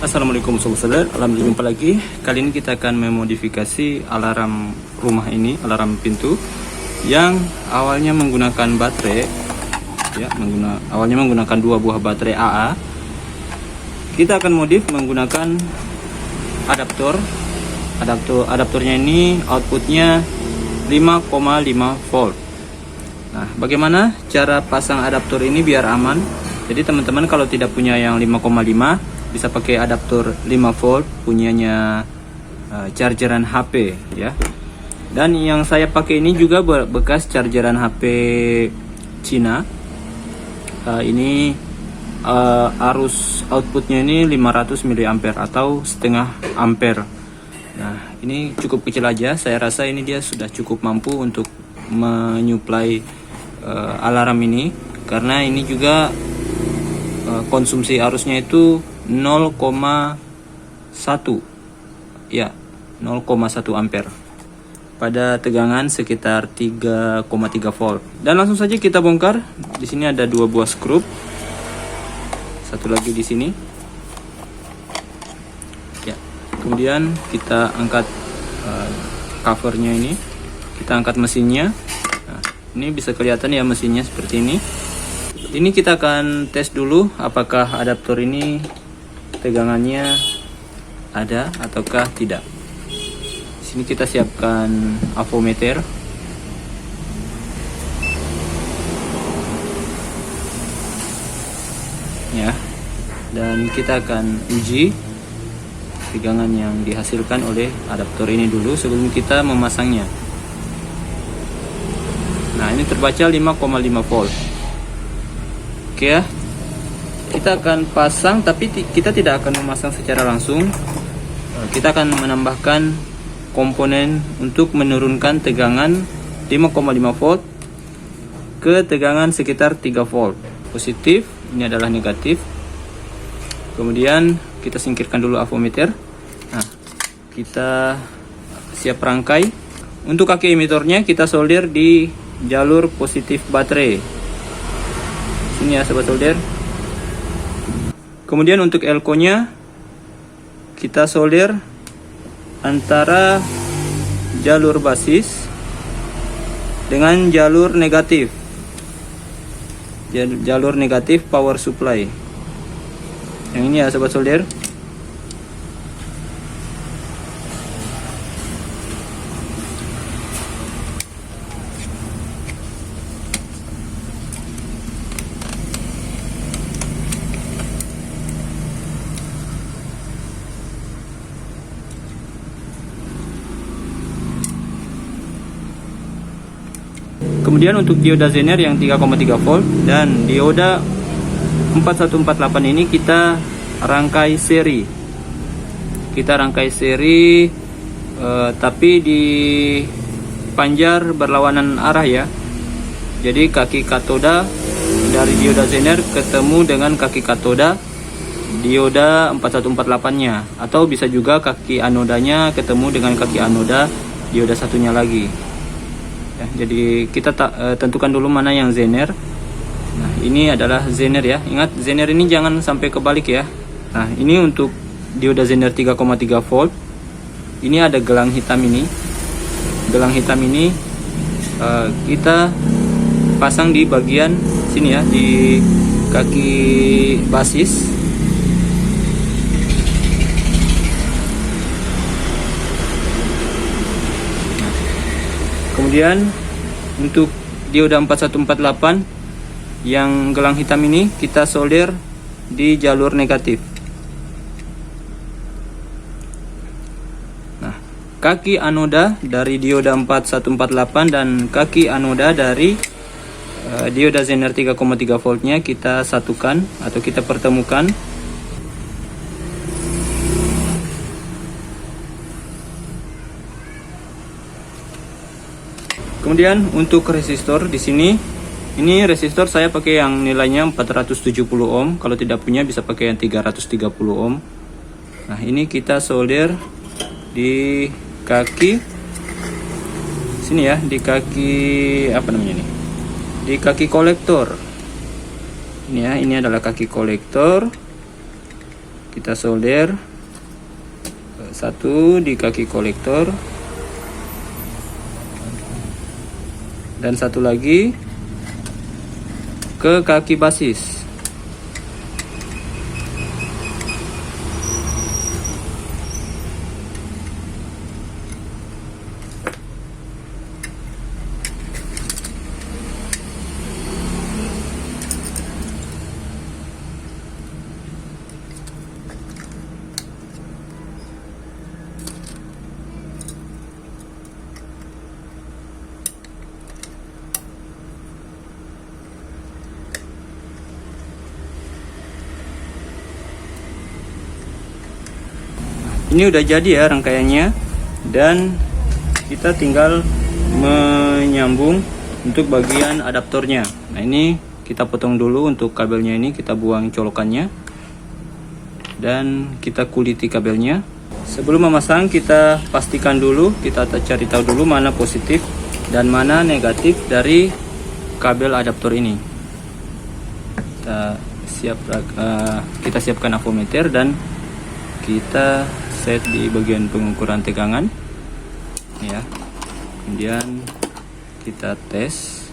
Assalamualaikum sobat-sobat, alhamdulillah jumpa lagi. Kali ini kita akan memodifikasi alarm rumah ini, alarm pintu yang awalnya menggunakan baterai ya, awalnya menggunakan 2 buah baterai AA. Kita akan modif menggunakan adaptornya ini outputnya 5,5 volt. Nah, bagaimana cara pasang adaptor ini biar aman? Jadi teman-teman kalau tidak punya yang 5,5 bisa pakai adaptor 5 volt punyanya chargeran HP ya. Dan yang saya pakai ini juga bekas chargeran HP Cina. Ini arus outputnya ini 500 mA atau setengah ampere. Nah, ini cukup kecil aja. Saya rasa ini dia sudah cukup mampu untuk menyuplai alarm ini, karena ini juga konsumsi arusnya itu 0,1 ya, 0,1 ampere pada tegangan sekitar 3,3 volt. Dan langsung saja kita bongkar. Di sini ada 2 buah skrup, satu lagi di sini ya. Kemudian kita angkat covernya ini, kita angkat mesinnya. Nah, ini bisa kelihatan ya mesinnya seperti ini. Ini kita akan tes dulu apakah adaptor ini tegangannya ada ataukah tidak. Di sini kita siapkan avometer. Ya. Dan kita akan uji tegangan yang dihasilkan oleh adaptor ini dulu sebelum kita memasangnya. Nah, ini terbaca 5,5 volt. Oke ya. Kita akan pasang, tapi kita tidak akan memasang secara langsung. Kita akan menambahkan komponen untuk menurunkan tegangan 5,5 volt ke tegangan sekitar 3 volt. Positif, ini adalah negatif. Kemudian kita singkirkan dulu avometer. Nah, kita siap rangkai. Untuk kaki emitornya kita solder di jalur positif baterai. Sini ya sobat solder. Kemudian untuk elko-nya kita solder antara jalur basis dengan jalur negatif. Jalur negatif power supply. Yang ini ya sobat solder. Kemudian untuk dioda Zener yang 3,3 volt dan dioda 4148 ini kita rangkai seri. Tapi di panjar berlawanan arah ya. Jadi kaki katoda dari dioda Zener ketemu dengan kaki katoda dioda 4148-nya, atau bisa juga kaki anodanya ketemu dengan kaki anoda dioda satunya lagi. Jadi kita tentukan dulu mana yang Zener. Nah, ini adalah Zener ya. Ingat, Zener ini jangan sampai kebalik ya. Nah, ini untuk dioda Zener 3,3 volt. Ini ada gelang hitam ini. Gelang hitam ini kita pasang di bagian sini ya, di kaki basis. Kemudian untuk dioda 4148 yang gelang hitam ini kita solder di jalur negatif. Nah, kaki anoda dari dioda 4148 dan kaki anoda dari dioda Zener 3,3 voltnya kita satukan atau kita pertemukan. Kemudian untuk resistor di sini, ini resistor saya pakai yang nilainya 470 ohm. Kalau tidak punya bisa pakai yang 330 ohm. Nah, ini kita solder di kaki sini ya, di kaki apa namanya nih? Di kaki kolektor. Ini ya, ini adalah kaki kolektor. kita solder satu di kaki kolektor dan satu lagi ke kaki basis. Ini udah jadi ya rangkaiannya, dan kita tinggal menyambung untuk bagian adaptornya. Nah, ini kita potong dulu untuk kabelnya, ini kita buang colokannya dan kita kuliti kabelnya. Sebelum memasang kita pastikan dulu, kita cari tahu dulu mana positif dan mana negatif dari kabel adaptor ini. Kita siapkan avometer dan kita set di bagian pengukuran tegangan ya, kemudian kita tes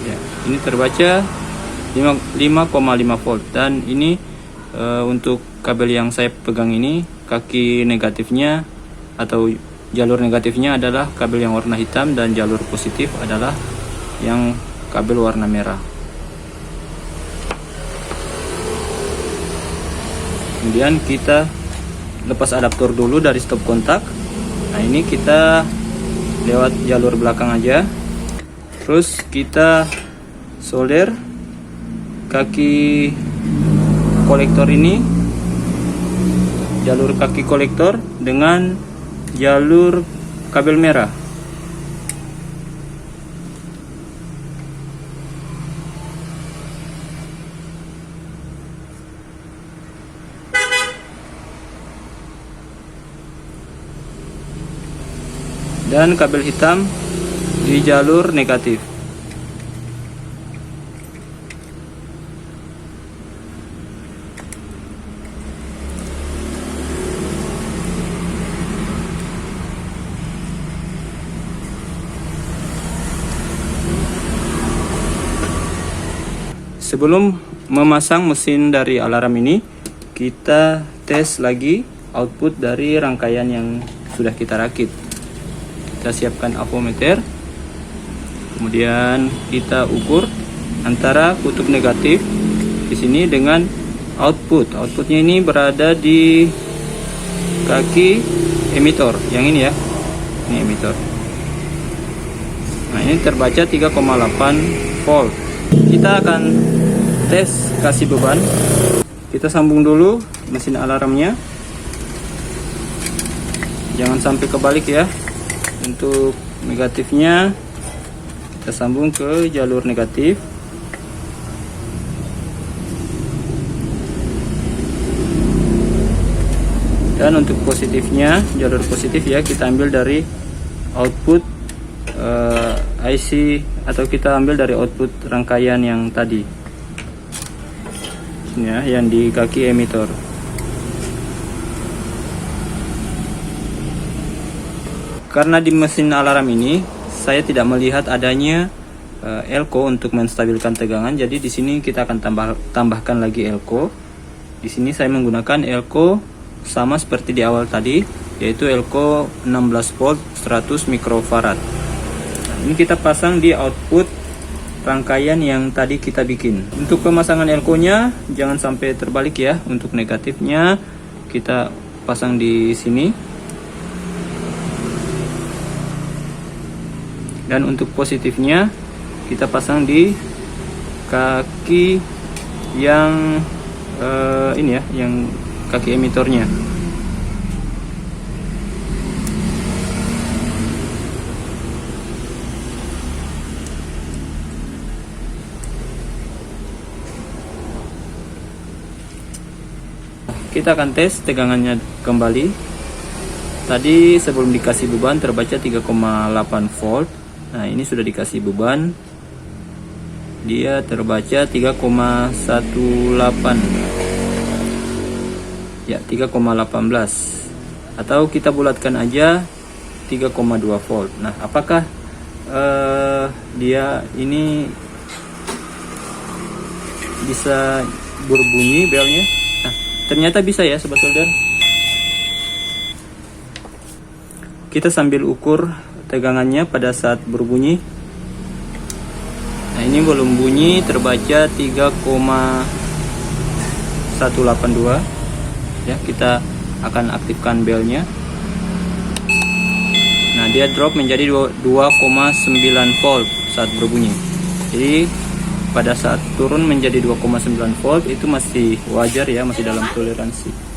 ya. Ini terbaca 5,5 volt, dan ini untuk kabel yang saya pegang ini, kaki negatifnya atau jalur negatifnya adalah kabel yang warna hitam dan jalur positif adalah yang kabel warna merah. Kemudian kita lepas adaptor dulu dari stop kontak. Nah, ini kita lewat jalur belakang aja. Terus kita solder kaki kolektor ini, jalur kaki kolektor dengan jalur kabel merah. Dan kabel hitam di jalur negatif. Sebelum memasang mesin dari alarm ini, kita tes lagi output dari rangkaian yang sudah kita rakit. Kita siapkan avometer, kemudian kita ukur antara kutub negatif di sini dengan output. Outputnya ini berada di kaki emitor yang ini ya, ini emitor. Nah, ini terbaca 3,8 volt. Kita akan tes kasih beban. Kita sambung dulu mesin alarmnya, jangan sampai kebalik ya. Untuk negatifnya kita sambung ke jalur negatif. Dan untuk positifnya, jalur positif ya, kita ambil dari output IC, atau kita ambil dari output rangkaian yang tadi ya, yang di kaki emitor. Karena di mesin alarm ini saya tidak melihat adanya elko untuk menstabilkan tegangan, jadi di sini kita akan tambahkan lagi elko. Di sini saya menggunakan elko sama seperti di awal tadi, yaitu elko 16 volt 100 mikrofarad. Nah, ini kita pasang di output rangkaian yang tadi kita bikin. Untuk pemasangan elko-nya jangan sampai terbalik ya. Untuk negatifnya kita pasang di sini. Dan untuk positifnya kita pasang di kaki yang ini ya, yang kaki emitornya. Kita akan tes tegangannya kembali. Tadi sebelum dikasih beban terbaca 3,8 volt. Nah, ini sudah dikasih beban dia terbaca 3,18 ya, 3,18, atau kita bulatkan aja 3,2 volt. Nah, apakah dia ini bisa berbunyi belnya? Nah, ternyata bisa ya sobat solder. Kita sambil ukur tegangannya pada saat berbunyi. Nah, ini belum bunyi, terbaca 3,182 ya. Kita akan aktifkan belnya. Nah, dia drop menjadi 2,9 volt saat berbunyi. Jadi pada saat turun menjadi 2,9 volt itu masih wajar ya, masih dalam toleransi.